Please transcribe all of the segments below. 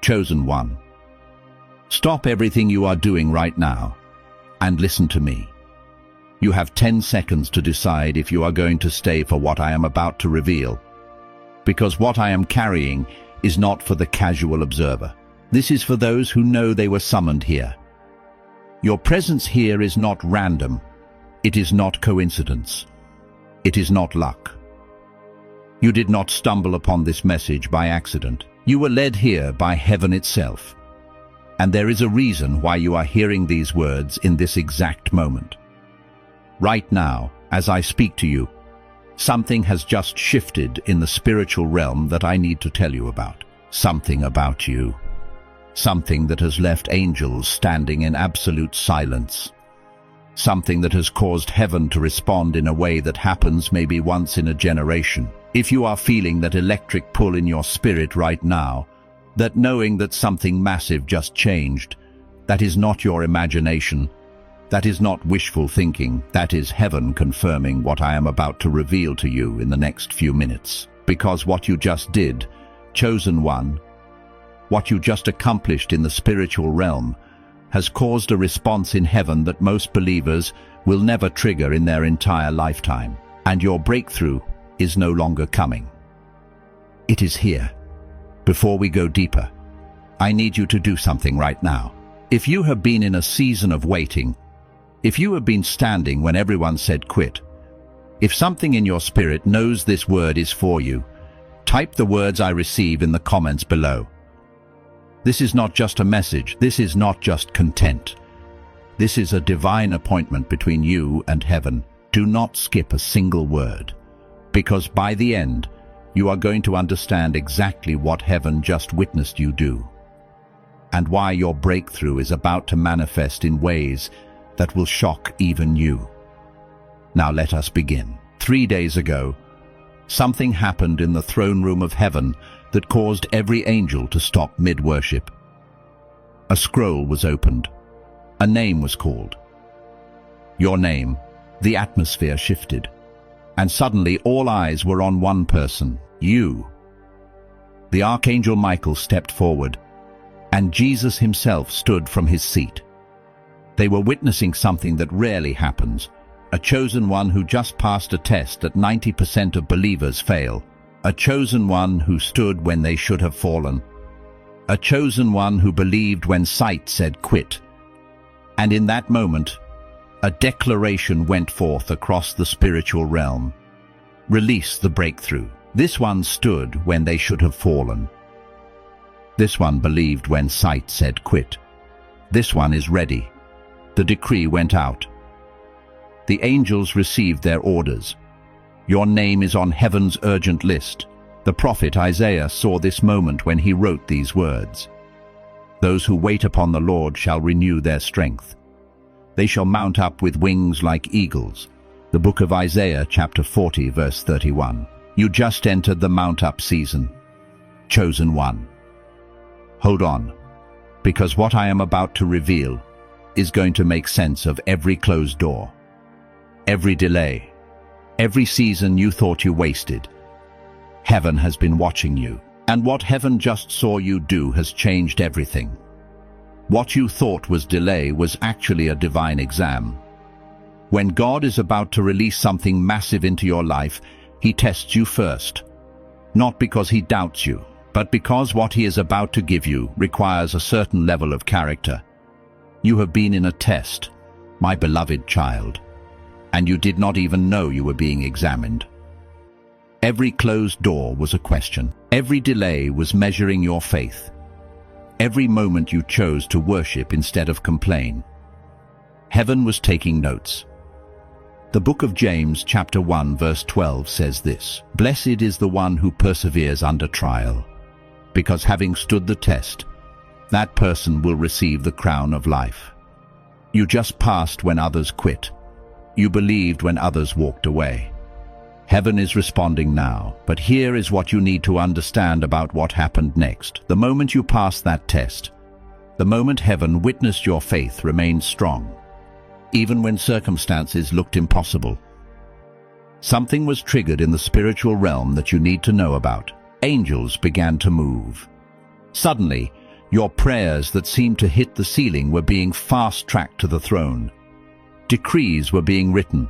Chosen one, stop everything you are doing right now and listen to me. You have 10 seconds to decide if you are going to stay for what I am about to reveal, because what I am carrying is not for the casual observer. This is for those who know they were summoned here. Your presence here is not random. It is not coincidence. It is not luck. You did not stumble upon this message by accident. You were led here by heaven itself. And there is a reason why you are hearing these words in this exact moment. Right now, as I speak to you, something has just shifted in the spiritual realm that I need to tell you about. Something about you. Something that has left angels standing in absolute silence. Something that has caused heaven to respond in a way that happens maybe once in a generation. If you are feeling that electric pull in your spirit right now, that knowing that something massive just changed, that is not your imagination, that is not wishful thinking, that is heaven confirming what I am about to reveal to you in the next few minutes. Because what you just did, chosen one, what you just accomplished in the spiritual realm, has caused a response in heaven that most believers will never trigger in their entire lifetime. And your breakthrough is no longer coming. It is here. Before we go deeper, I need you to do something right now. If you have been in a season of waiting, if you have been standing when everyone said quit, if something in your spirit knows this word is for you, type the words I receive in the comments below. This is not just a message. This is not just content. This is a divine appointment between you and heaven. Do not skip a single word, because by the end, you are going to understand exactly what heaven just witnessed you do, and why your breakthrough is about to manifest in ways that will shock even you. Now let us begin. 3 days ago, something happened in the throne room of heaven that caused every angel to stop mid-worship. A scroll was opened. A name was called. Your name. The atmosphere shifted. And suddenly all eyes were on one person, you. The Archangel Michael stepped forward, and Jesus himself stood from his seat. They were witnessing something that rarely happens. A chosen one who just passed a test that 90% of believers fail. A chosen one who stood when they should have fallen. A chosen one who believed when sight said quit. And in that moment, a declaration went forth across the spiritual realm. Release the breakthrough. This one stood when they should have fallen. This one believed when sight said quit. This one is ready. The decree went out. The angels received their orders. Your name is on heaven's urgent list. The prophet Isaiah saw this moment when he wrote these words. Those who wait upon the Lord shall renew their strength. They shall mount up with wings like eagles. The book of Isaiah, chapter 40, verse 31. You just entered the mount-up season. Chosen one. Hold on, because what I am about to reveal is going to make sense of every closed door, every delay, every season you thought you wasted. Heaven has been watching you, and what heaven just saw you do has changed everything. What you thought was delay was actually a divine exam. When God is about to release something massive into your life, He tests you first. Not because He doubts you, but because what He is about to give you requires a certain level of character. You have been in a test, my beloved child, and you did not even know you were being examined. Every closed door was a question. Every delay was measuring your faith. Every moment you chose to worship instead of complain. Heaven was taking notes. The book of James, chapter 1, verse 12 says this: Blessed is the one who perseveres under trial, because having stood the test, that person will receive the crown of life. You just passed when others quit. You believed when others walked away. Heaven is responding now, but here is what you need to understand about what happened next. The moment you passed that test, the moment heaven witnessed your faith remained strong, even when circumstances looked impossible. Something was triggered in the spiritual realm that you need to know about. Angels began to move. Suddenly, Your prayers that seemed to hit the ceiling were being fast-tracked to the throne. Decrees were being written.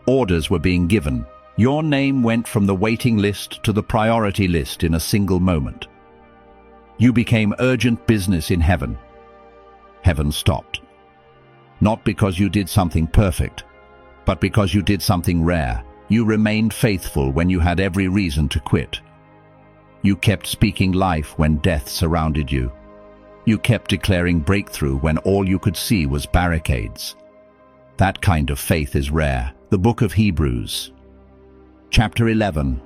Orders were being given. Your name went from the waiting list to the priority list in a single moment. You became urgent business in heaven. Heaven stopped. Not because you did something perfect, but because you did something rare. You remained faithful when you had every reason to quit. You kept speaking life when death surrounded you. You kept declaring breakthrough when all you could see was barricades. That kind of faith is rare. The book of Hebrews, chapter 11,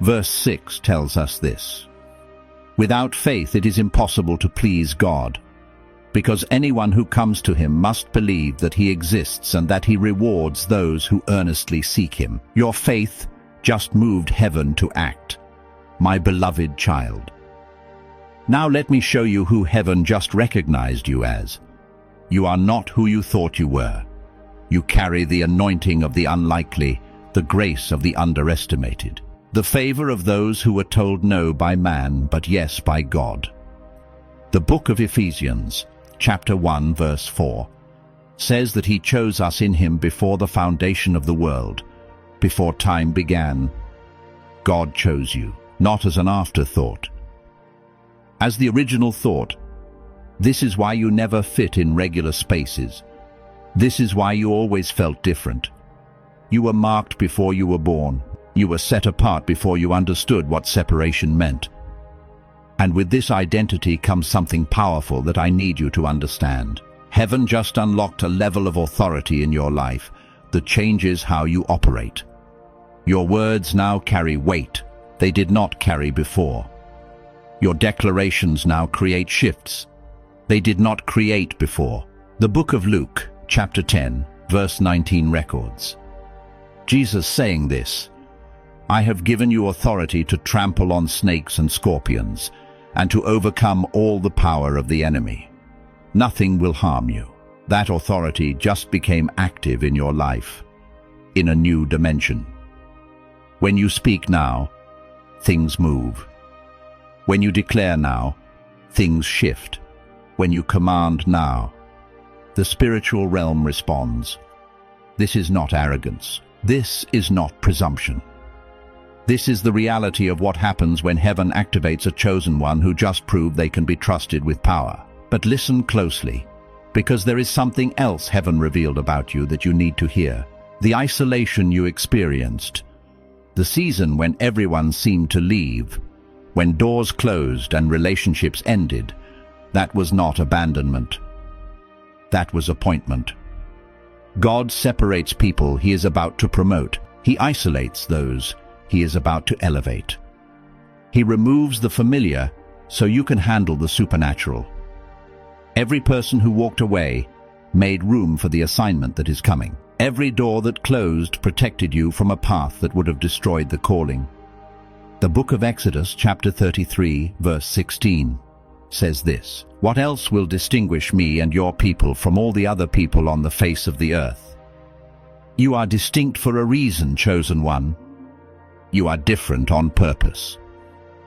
verse 6 tells us this. Without faith it is impossible to please God, because anyone who comes to him must believe that he exists and that he rewards those who earnestly seek him. Your faith just moved heaven to act, my beloved child. Now let me show you who heaven just recognized you as. You are not who you thought you were. You carry the anointing of the unlikely, the grace of the underestimated, the favor of those who were told no by man, but yes by God. The book of Ephesians, chapter 1, verse 4, says that he chose us in him before the foundation of the world, before time began. God chose you, not as an afterthought. As the original thought. This is why you never fit in regular spaces. This is why you always felt different. You were marked before you were born. You were set apart before you understood what separation meant. And with this identity comes something powerful that I need you to understand. Heaven just unlocked a level of authority in your life that changes how you operate. Your words now carry weight they did not carry before. Your declarations now create shifts they did not create before. The book of Luke, chapter 10, verse 19 records Jesus saying this, I have given you authority to trample on snakes and scorpions, and to overcome all the power of the enemy. Nothing will harm you. That authority just became active in your life, in a new dimension. When you speak now, things move. When you declare now, things shift. When you command now, the spiritual realm responds. This is not arrogance. This is not presumption. This is the reality of what happens when heaven activates a chosen one who just proved they can be trusted with power. But listen closely, because there is something else heaven revealed about you that you need to hear. The isolation you experienced, the season when everyone seemed to leave, when doors closed and relationships ended, that was not abandonment. That was appointment. God separates people he is about to promote. He isolates those he is about to elevate. He removes the familiar so you can handle the supernatural. Every person who walked away made room for the assignment that is coming. Every door that closed protected you from a path that would have destroyed the calling. The book of Exodus, chapter 33, verse 16, says this, What else will distinguish me and your people from all the other people on the face of the earth? You are distinct for a reason, chosen one. You are different on purpose.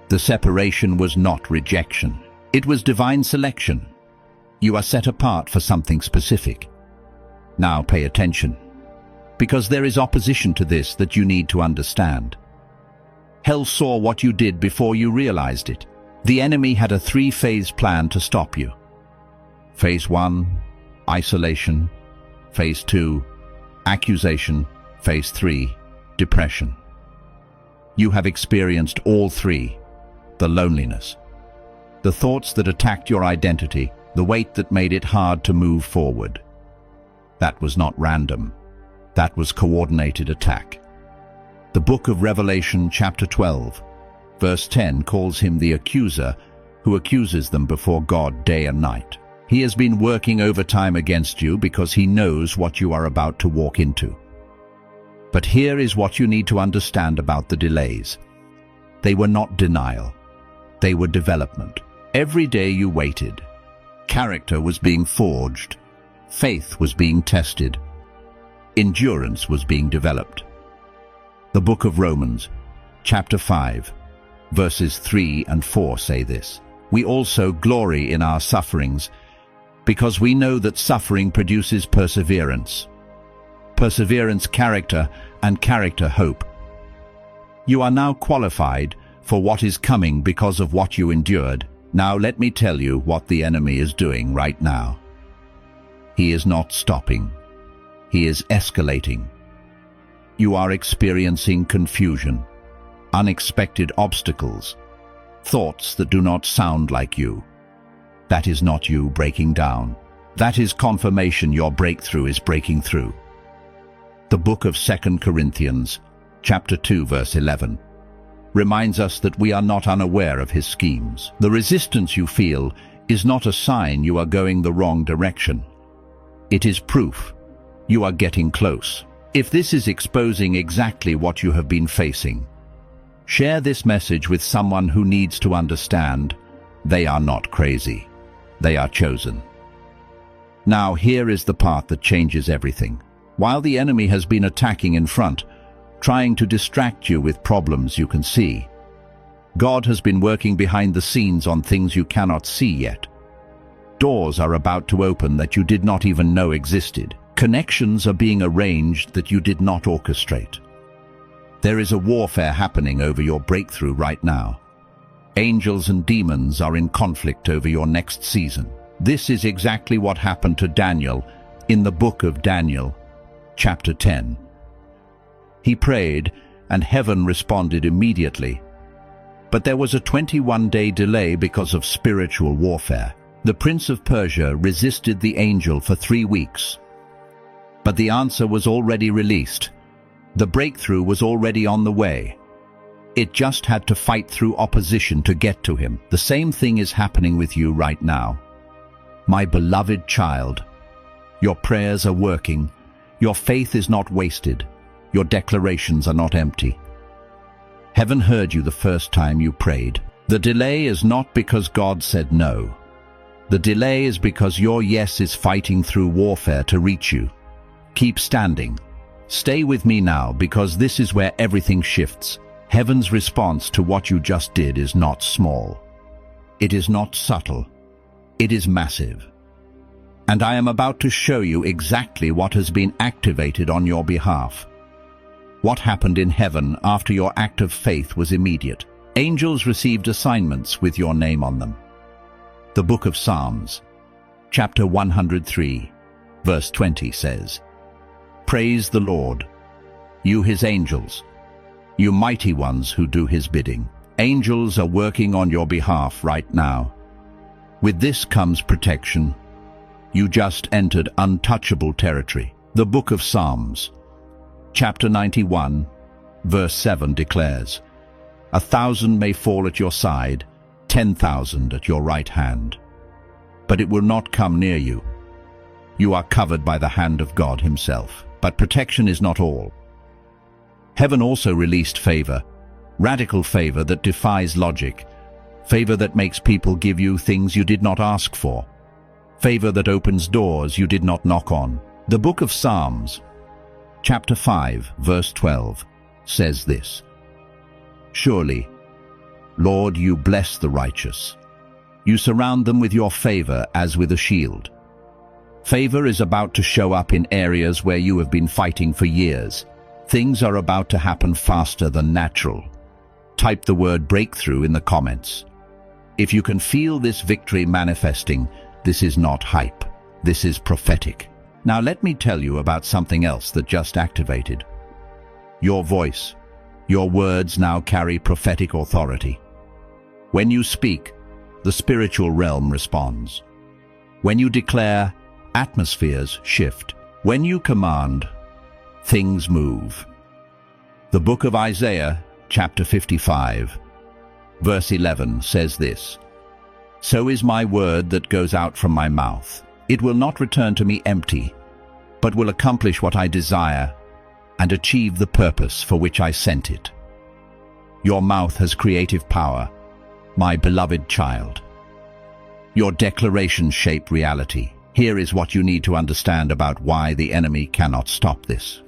The separation was not rejection. It was divine selection. You are set apart for something specific. Now pay attention, because there is opposition to this that you need to understand. Hell saw what you did before you realized it. The enemy had a three-phase plan to stop you. Phase 1, isolation. Phase 2, accusation. Phase 3, depression. You have experienced all three. The loneliness, the thoughts that attacked your identity, the weight that made it hard to move forward. That was not random. That was coordinated attack. The book of Revelation, chapter 12, verse 10 calls him the accuser who accuses them before God day and night. He has been working overtime against you because he knows what you are about to walk into. But here is what you need to understand about the delays. They were not denial. They were development. Every day you waited, character was being forged, faith was being tested, endurance was being developed. The book of Romans, chapter 5, verses 3 and 4 say this, we also glory in our sufferings, because we know that suffering produces perseverance. Perseverance, character, and character, hope. You are now qualified for what is coming because of what you endured. Now let me tell you what the enemy is doing right now. He is not stopping. He is escalating. You are experiencing confusion, unexpected obstacles, thoughts that do not sound like you. That is not you breaking down. That is confirmation your breakthrough is breaking through. The book of 2 Corinthians, chapter 2, verse 11, reminds us that we are not unaware of his schemes. The resistance you feel is not a sign you are going the wrong direction. It is proof you are getting close. If this is exposing exactly what you have been facing, share this message with someone who needs to understand they are not crazy. They are chosen. Now here is the part that changes everything. While the enemy has been attacking in front, trying to distract you with problems you can see, God has been working behind the scenes on things you cannot see yet. Doors are about to open that you did not even know existed. Connections are being arranged that you did not orchestrate. There is a warfare happening over your breakthrough right now. Angels and demons are in conflict over your next season. This is exactly what happened to Daniel in the book of Daniel, chapter 10. He prayed, and heaven responded immediately. But there was a 21-day delay because of spiritual warfare. The prince of Persia resisted the angel for 3 weeks. But the answer was already released. The breakthrough was already on the way. It just had to fight through opposition to get to him. The same thing is happening with you right now. My beloved child, your prayers are working. Your faith is not wasted. Your declarations are not empty. Heaven heard you the first time you prayed. The delay is not because God said no. The delay is because your yes is fighting through warfare to reach you. Keep standing. Stay with me now, because this is where everything shifts. Heaven's response to what you just did is not small. It is not subtle. It is massive. And I am about to show you exactly what has been activated on your behalf. What happened in heaven after your act of faith was immediate. Angels received assignments with your name on them. The book of Psalms, chapter 103, verse 20 says, "Praise the Lord, you his angels, you mighty ones who do his bidding." Angels are working on your behalf right now. With this comes protection. You just entered untouchable territory. The book of Psalms, chapter 91, verse 7 declares, 1,000 may fall at your side, 10,000 at your right hand, but it will not come near you. You are covered by the hand of God himself. But protection is not all. Heaven also released favor, radical favor that defies logic, favor that makes people give you things you did not ask for, favor that opens doors you did not knock on. The book of Psalms, chapter 5, verse 12, says this, "Surely, Lord, you bless the righteous. You surround them with your favor as with a shield." Favor is about to show up in areas where you have been fighting for years. Things are about to happen faster than natural. Type the word breakthrough in the comments. If you can feel this victory manifesting, this is not hype. This is prophetic. Now let me tell you about something else that just activated. Your voice. Your words now carry prophetic authority. When you speak, the spiritual realm responds. When you declare, atmospheres shift. When you command, things move. The book of Isaiah, chapter 55, verse 11 says this, "So is my word that goes out from my mouth. It will not return to me empty, but will accomplish what I desire and achieve the purpose for which I sent it." Your mouth has creative power, my beloved child. Your declarations shape reality. Here is what you need to understand about why the enemy cannot stop this.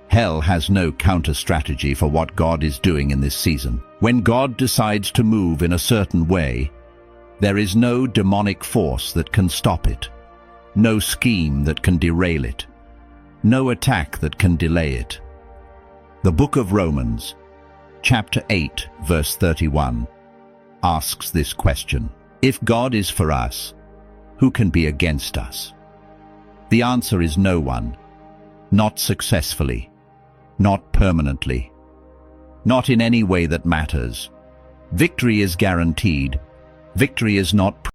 Hell has no counter-strategy for what God is doing in this season. When God decides to move in a certain way, There is no demonic force that can stop it, no scheme that can derail it, no attack that can delay it. The book of Romans, chapter 8, verse 31, asks this question: if God is for us, who can be against us? The answer is no one. Not successfully, not permanently, not in any way that matters. Victory is guaranteed. Victory is not